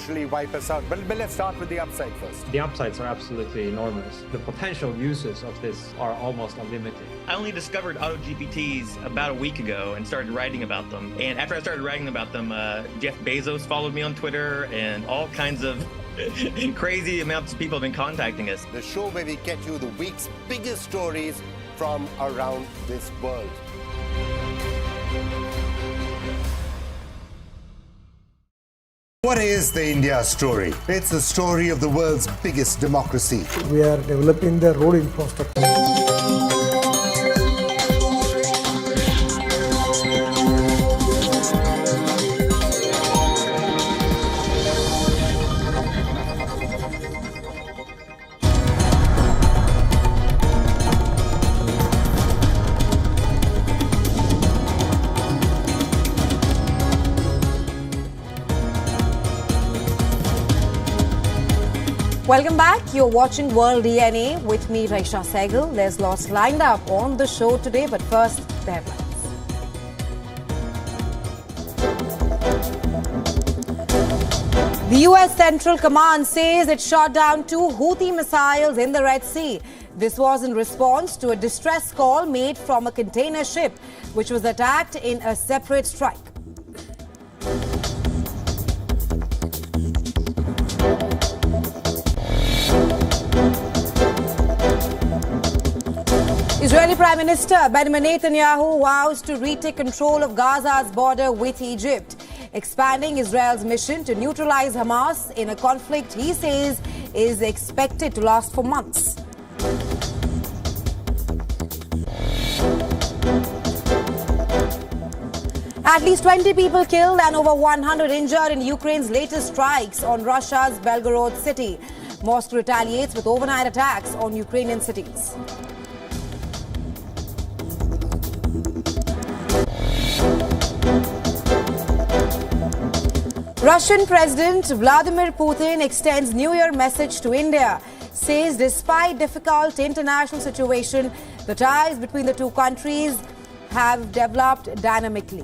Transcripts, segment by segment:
literally wipe us out. But let's start with the upside first. The upsides are absolutely enormous. The potential uses of this are almost unlimited. I only discovered AutoGPTs about a week ago and started writing about them. And after I started writing about them, Jeff Bezos followed me on Twitter, and all kinds of crazy amounts of people have been contacting us. The show where we get you the week's biggest stories from around this world. What is the India story? It's the story of the world's biggest democracy. We are developing the road infrastructure. Welcome back. You're watching World DNA with me, Raisha Sehgal. There's lots lined up on the show today, but first, the headlines. The U.S. Central Command says it shot down 2 Houthi missiles in the Red Sea. This was in response to a distress call made from a container ship, which was attacked in a separate strike. Israeli Prime Minister Benjamin Netanyahu vows to retake control of Gaza's border with Egypt, expanding Israel's mission to neutralize Hamas in a conflict he says is expected to last for months. At least 20 people killed and over 100 injured in Ukraine's latest strikes on Russia's Belgorod city. Moscow retaliates with overnight attacks on Ukrainian cities. Russian President Vladimir Putin extends New Year message to India, says despite difficult international situation, the ties between the two countries have developed dynamically.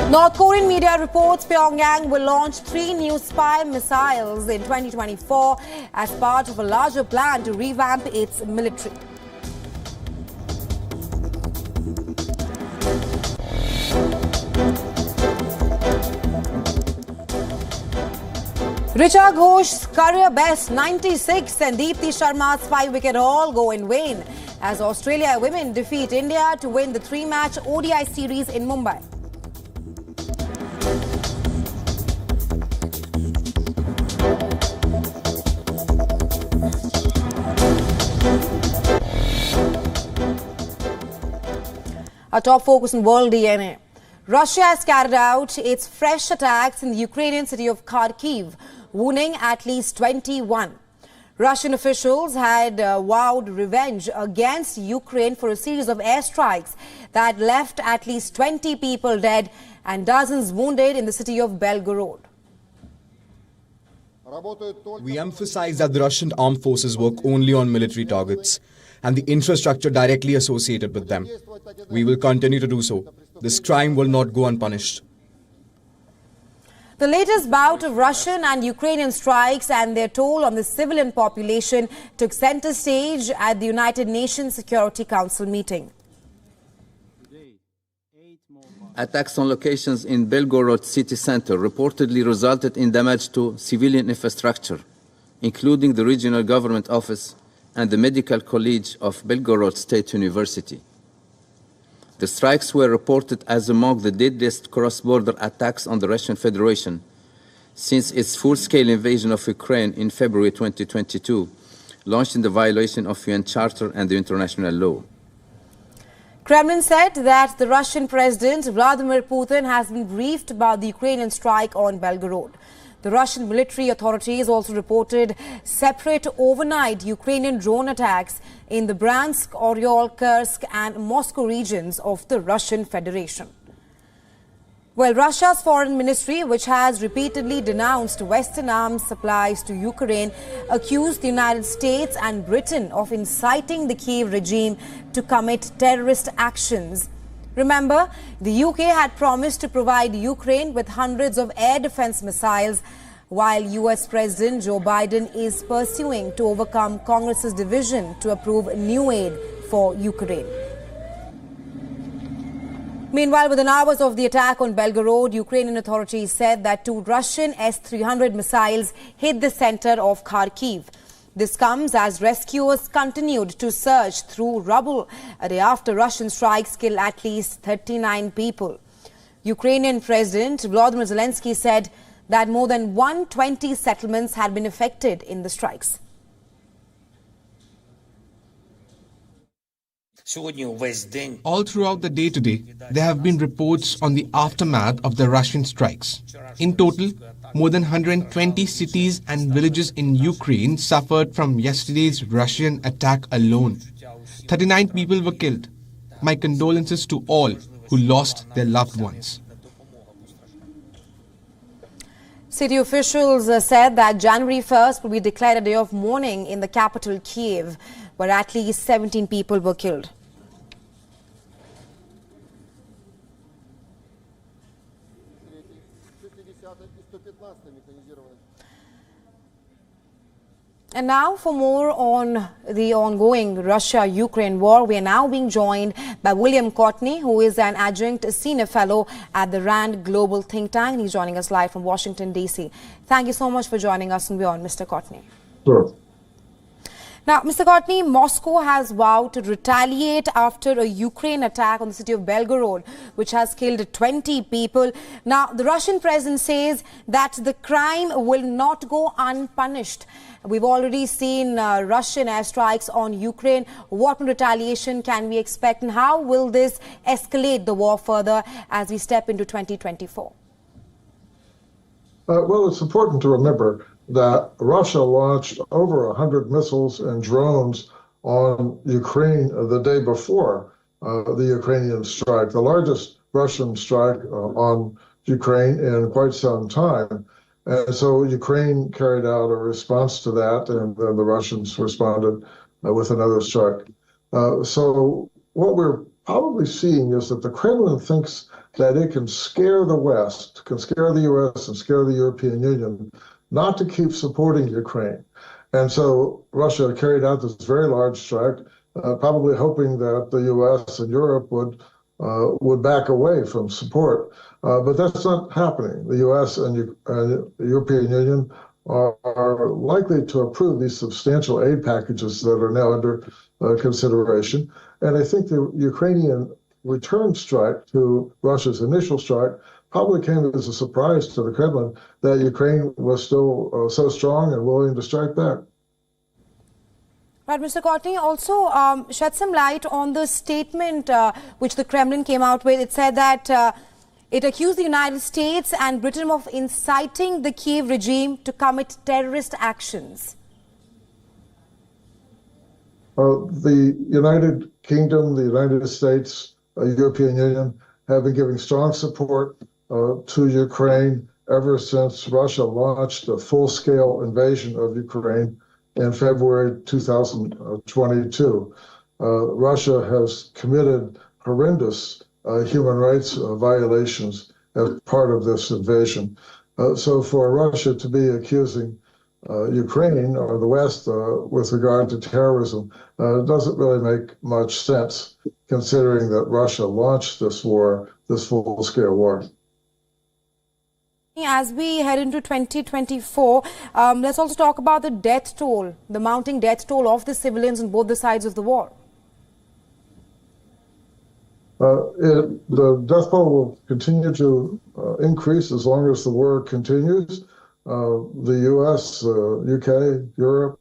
North Korean media reports Pyongyang will launch 3 new spy missiles in 2024 as part of a larger plan to revamp its military. Richa Ghosh's career best 96 and Deepti Sharma's 5-wicket haul go in vain as Australia women defeat India to win the 3-match ODI series in Mumbai. Our top focus on World DNA. Russia has carried out its fresh attacks in the Ukrainian city of Kharkiv, wounding at least 21. Russian officials had vowed revenge against Ukraine for a series of airstrikes that left at least 20 people dead and dozens wounded in the city of Belgorod. We emphasize that the Russian armed forces work only on military targets and the infrastructure directly associated with them. We will continue to do so. This crime will not go unpunished. The latest bout of Russian and Ukrainian strikes and their toll on the civilian population took center stage at the United Nations Security Council meeting. Attacks on locations in Belgorod city center reportedly resulted in damage to civilian infrastructure, including the regional government office and the Medical College of Belgorod State University. The strikes were reported as among the deadliest cross-border attacks on the Russian Federation since its full-scale invasion of Ukraine in February 2022, launched in the violation of UN Charter and the international law. Kremlin said that the Russian President Vladimir Putin has been briefed about the Ukrainian strike on Belgorod. The Russian military authorities also reported separate overnight Ukrainian drone attacks in the Bryansk, Oryol, Kursk and Moscow regions of the Russian Federation. Well, Russia's foreign ministry, which has repeatedly denounced Western arms supplies to Ukraine, accused the United States and Britain of inciting the Kyiv regime to commit terrorist actions. Remember, the UK had promised to provide Ukraine with hundreds of air defense missiles, while US President Joe Biden is pursuing to overcome Congress's division to approve new aid for Ukraine. Meanwhile, within hours of the attack on Belgorod, Ukrainian authorities said that 2 Russian S-300 missiles hit the center of Kharkiv. This comes as rescuers continued to search through rubble a day after Russian strikes killed at least 39 people. Ukrainian President Volodymyr Zelensky said that more than 120 settlements had been affected in the strikes. All throughout the day today, there have been reports on the aftermath of the Russian strikes. In total, more than 120 cities and villages in Ukraine suffered from yesterday's Russian attack alone. 39 people were killed. My condolences to all who lost their loved ones. City officials said that January 1st will be declared a day of mourning in the capital Kyiv, where at least 17 people were killed. And now for more on the ongoing Russia-Ukraine war, we are now being joined by William Cotney, who is an adjunct senior fellow at the RAND Global think tank. He's joining us live from Washington, D.C. Thank you so much for joining us and beyond, Mr. Cotney. Sure. Now, Mr. Cotney, Moscow has vowed to retaliate after a Ukraine attack on the city of Belgorod, which has killed 20 people. Now, the Russian president says that the crime will not go unpunished. We've already seen Russian airstrikes on Ukraine. What retaliation can we expect, and how will this escalate the war further as we step into 2024? Well, it's important to remember that Russia launched over 100 missiles and drones on Ukraine the day before the Ukrainian strike, the largest Russian strike on Ukraine in quite some time. And so Ukraine carried out a response to that, and then the Russians responded with another strike. So what we're probably seeing is that the Kremlin thinks that it can scare the West, can scare the US and scare the European Union, not to keep supporting Ukraine. And so Russia carried out this very large strike, probably hoping that the US and Europe would back away from support. But that's not happening. The US and the European Union are likely to approve these substantial aid packages that are now under consideration. And I think the Ukrainian return strike to Russia's initial strike probably came as a surprise to the Kremlin that Ukraine was still so strong and willing to strike back. Right, Mr. Cotney, also shed some light on the statement which the Kremlin came out with. It said that it accused the United States and Britain of inciting the Kyiv regime to commit terrorist actions. The United Kingdom, the United States, European Union have been giving strong support to Ukraine ever since Russia launched a full-scale invasion of Ukraine in February 2022. Russia has committed horrendous human rights violations as part of this invasion. So for Russia to be accusing Ukraine or the West with regard to terrorism doesn't really make much sense, considering that Russia launched this war, this full-scale war. As we head into 2024, let's also talk about the death toll, the mounting death toll of the civilians on both the sides of the war. The death toll will continue to increase as long as the war continues. The U.S., UK, Europe,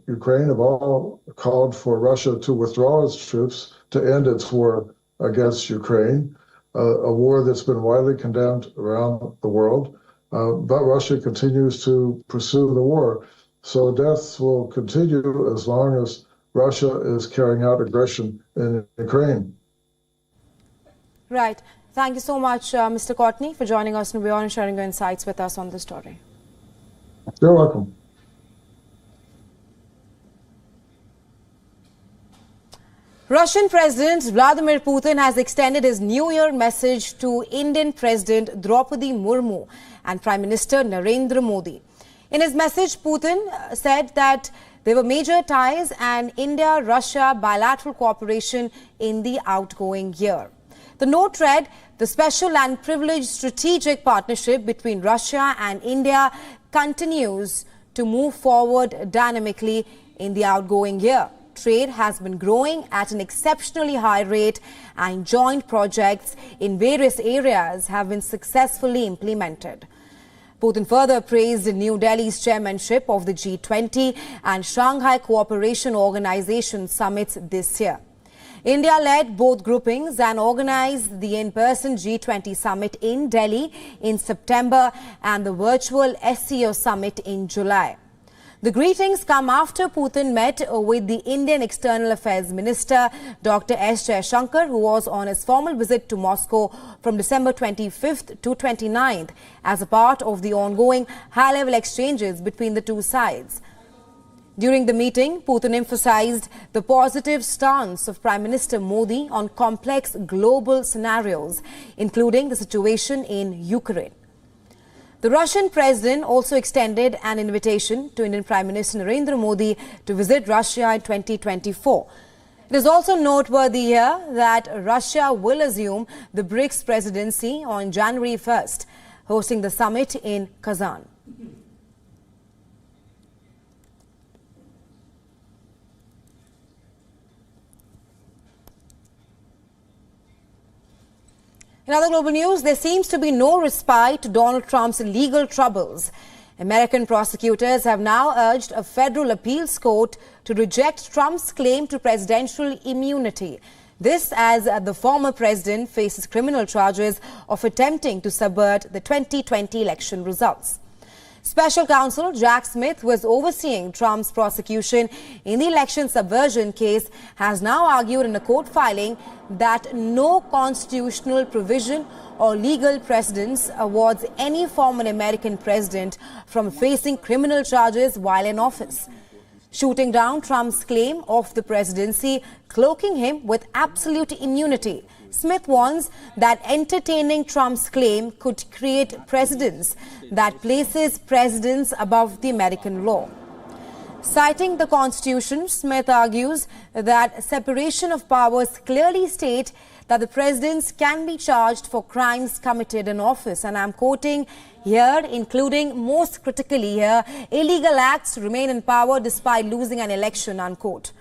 Ukraine have all called for Russia to withdraw its troops to end its war against Ukraine, a war that's been widely condemned around the world. But Russia continues to pursue the war. So deaths will continue as long as Russia is carrying out aggression in Ukraine. Right. Thank you so much, Mr. Cotney, for joining us in WION and sharing your insights with us on this story. You're welcome. Russian President Vladimir Putin has extended his New Year message to Indian President Draupadi Murmu and Prime Minister Narendra Modi. In his message, Putin said that there were major ties and India-Russia bilateral cooperation in the outgoing year. The note read, the special and privileged strategic partnership between Russia and India continues to move forward dynamically in the outgoing year. Trade has been growing at an exceptionally high rate and joint projects in various areas have been successfully implemented. Putin further praised New Delhi's chairmanship of the G20 and Shanghai Cooperation Organization summits this year. India led both groupings and organized the in-person G20 summit in Delhi in September and the virtual SCO summit in July. The greetings come after Putin met with the Indian External Affairs Minister Dr. S. Jaishankar, who was on his formal visit to Moscow from December 25th to 29th as a part of the ongoing high-level exchanges between the two sides. During the meeting, Putin emphasized the positive stance of Prime Minister Modi on complex global scenarios, including the situation in Ukraine. The Russian president also extended an invitation to Indian Prime Minister Narendra Modi to visit Russia in 2024. It is also noteworthy here that Russia will assume the BRICS presidency on January 1st, hosting the summit in Kazan. In other global news, there seems to be no respite to Donald Trump's legal troubles. American prosecutors have now urged a federal appeals court to reject Trump's claim to presidential immunity. This as the former president faces criminal charges of attempting to subvert the 2020 election results. Special counsel Jack Smith, who was overseeing Trump's prosecution in the election subversion case, has now argued in a court filing that no constitutional provision or legal precedence awards any former American president from facing criminal charges while in office. Shooting down Trump's claim of the presidency, cloaking him with absolute immunity, Smith warns that entertaining Trump's claim could create precedents that places presidents above the American law. Citing the Constitution, Smith argues that separation of powers clearly state that the presidents can be charged for crimes committed in office. And I'm quoting here, including most critically here, illegal acts to remain in power despite losing an election, unquote.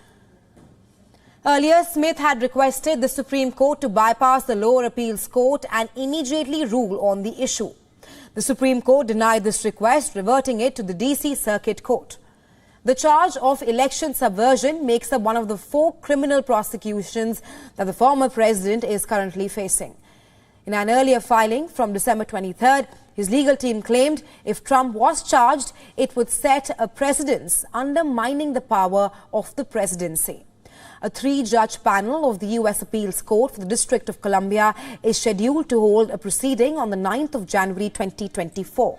Earlier, Smith had requested the Supreme Court to bypass the lower appeals court and immediately rule on the issue. The Supreme Court denied this request, reverting it to the DC Circuit Court. The charge of election subversion makes up one of the 4 criminal prosecutions that the former president is currently facing. In an earlier filing from December 23rd, his legal team claimed if Trump was charged, it would set a precedent undermining the power of the presidency. A 3-judge panel of the U.S. Appeals Court for the District of Columbia is scheduled to hold a proceeding on the 9th of January 2024.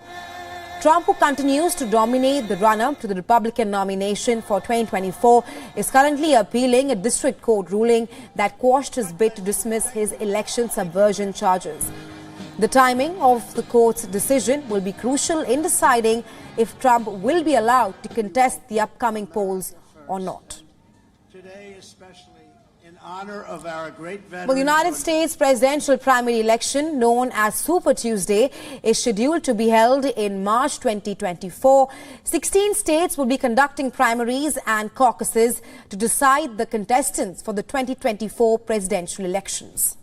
Trump, who continues to dominate the run-up to the Republican nomination for 2024, is currently appealing a district court ruling that quashed his bid to dismiss his election subversion charges. The timing of the court's decision will be crucial in deciding if Trump will be allowed to contest the upcoming polls or not. Today, especially in honor of our great veterans. Well, the United States presidential primary election, known as Super Tuesday, is scheduled to be held in March 2024. 16 states will be conducting primaries and caucuses to decide the contestants for the 2024 presidential elections.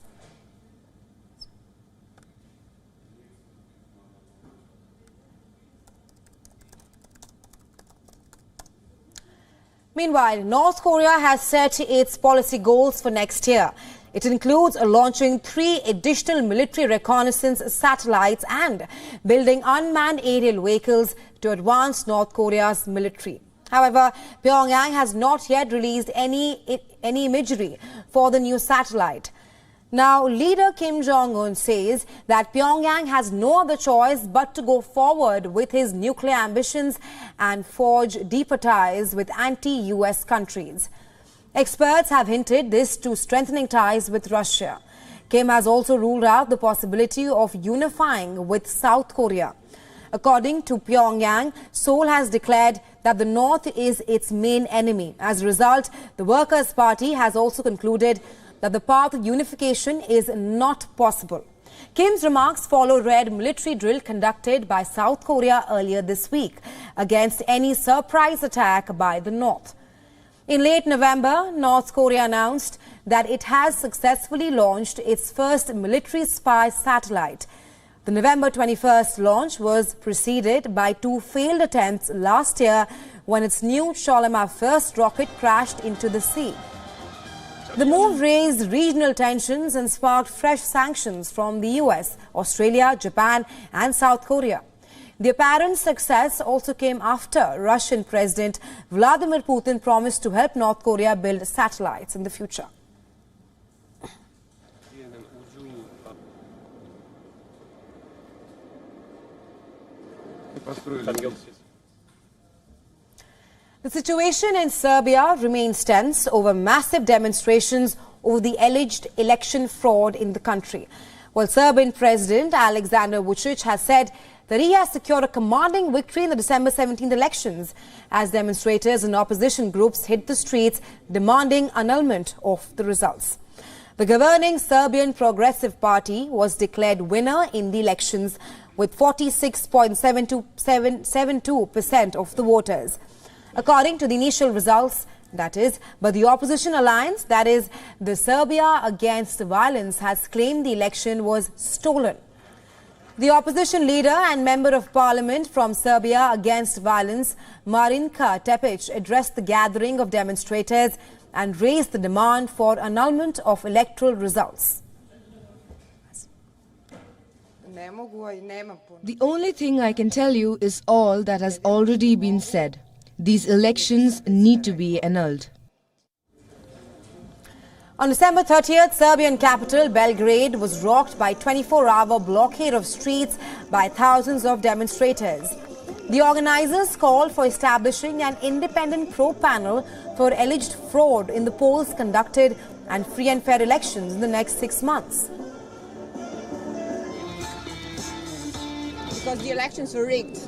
Meanwhile, North Korea has set its policy goals for next year. It includes launching 3 additional military reconnaissance satellites and building unmanned aerial vehicles to advance North Korea's military. However, Pyongyang has not yet released any imagery for the new satellite. Now, leader Kim Jong-un says that Pyongyang has no other choice but to go forward with his nuclear ambitions and forge deeper ties with anti-US countries. Experts have hinted this to strengthening ties with Russia. Kim has also ruled out the possibility of unifying with South Korea. According to Pyongyang, Seoul has declared that the North is its main enemy. As a result, the Workers' Party has also concluded that the path of unification is not possible. Kim's remarks follow red military drill conducted by South Korea earlier this week against any surprise attack by the North. In late November, North Korea announced that it has successfully launched its first military spy satellite. The November 21st launch was preceded by 2 failed attempts last year when its new Cholema first rocket crashed into the sea. The move raised regional tensions and sparked fresh sanctions from the US, Australia, Japan and South Korea. The apparent success also came after Russian President Vladimir Putin promised to help North Korea build satellites in the future. The situation in Serbia remains tense over massive demonstrations over the alleged election fraud in the country. While Serbian President Alexander Vučić has said that he has secured a commanding victory in the December 17th elections, as demonstrators and opposition groups hit the streets demanding annulment of the results. The governing Serbian Progressive Party was declared winner in the elections with 46.72% of the voters. According to the initial results, that is, but the opposition alliance, that is, the Serbia Against Violence, has claimed the election was stolen. The opposition leader and member of parliament from Serbia Against Violence, Marinka Tepic, addressed the gathering of demonstrators and raised the demand for annulment of electoral results. The only thing I can tell you is all that has already been said. These elections need to be annulled. On December 30th, Serbian capital Belgrade was rocked by a 24-hour blockade of streets by thousands of demonstrators. The organizers called for establishing an independent probe panel for alleged fraud in the polls conducted and free and fair elections in the next 6 months. Because the elections were rigged.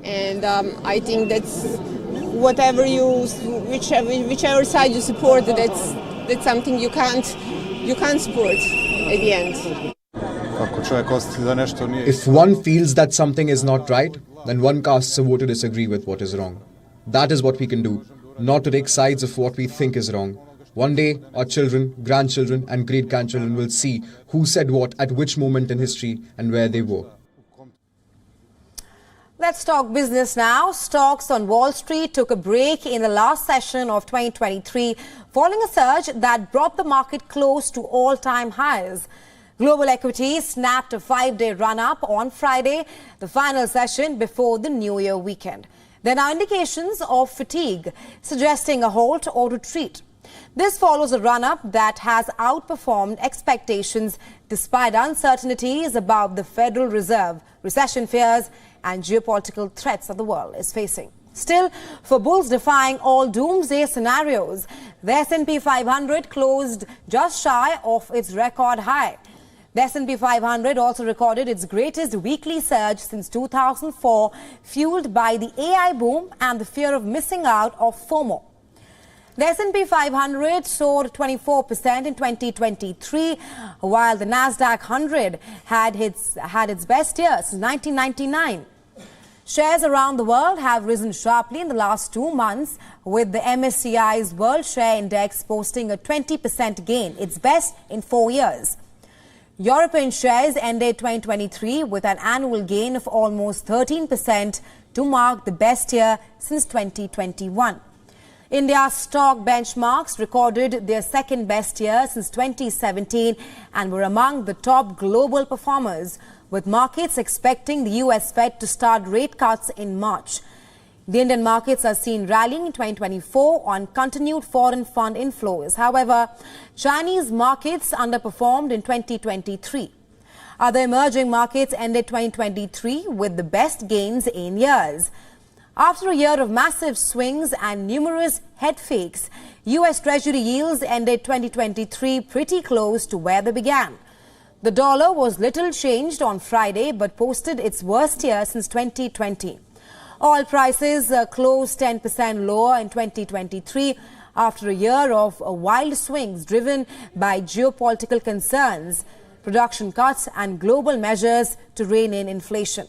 And I think that's whichever side you support, that's something you can't support at the end. If one feels that something is not right, then one casts a vote to disagree with what is wrong. That is what we can do, not to take sides of what we think is wrong. One day, our children, grandchildren and great-grandchildren will see who said what at which moment in history and where they were. Let's talk business now. Stocks on Wall Street took a break in the last session of 2023, following a surge that brought the market close to all-time highs. Global equities snapped a 5-day run-up on Friday, the final session before the New Year weekend. There are indications of fatigue, suggesting a halt or retreat. This follows a run-up that has outperformed expectations despite uncertainties about the Federal Reserve, recession fears and geopolitical threats that the world is facing. Still, for bulls defying all doomsday scenarios, the S&P 500 closed just shy of its record high. The S&P 500 also recorded its greatest weekly surge since 2004, fueled by the AI boom and the fear of missing out of FOMO. The S&P 500 soared 24% in 2023, while the Nasdaq 100 had its best year since 1999. Shares around the world have risen sharply in the last 2 months, with the MSCI's World Share Index posting a 20% gain, its best in 4 years. European shares ended 2023 with an annual gain of almost 13% to mark the best year since 2021. India's stock benchmarks recorded their second best year since 2017 and were among the top global performers, with markets expecting the US Fed to start rate cuts in March. The Indian markets are seen rallying in 2024 on continued foreign fund inflows. However, Chinese markets underperformed in 2023. Other emerging markets ended 2023 with the best gains in years. After a year of massive swings and numerous head fakes, US Treasury yields ended 2023 pretty close to where they began. The dollar was little changed on Friday but posted its worst year since 2020. Oil prices closed 10% lower in 2023 after a year of wild swings driven by geopolitical concerns, production cuts and global measures to rein in inflation.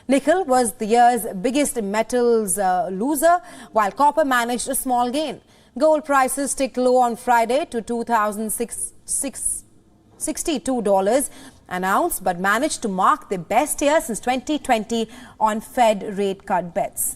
Nickel was the year's biggest metals loser, while copper managed a small gain. Gold prices ticked low on Friday to $2,662 an ounce, but managed to mark their best year since 2020 on Fed rate cut bets.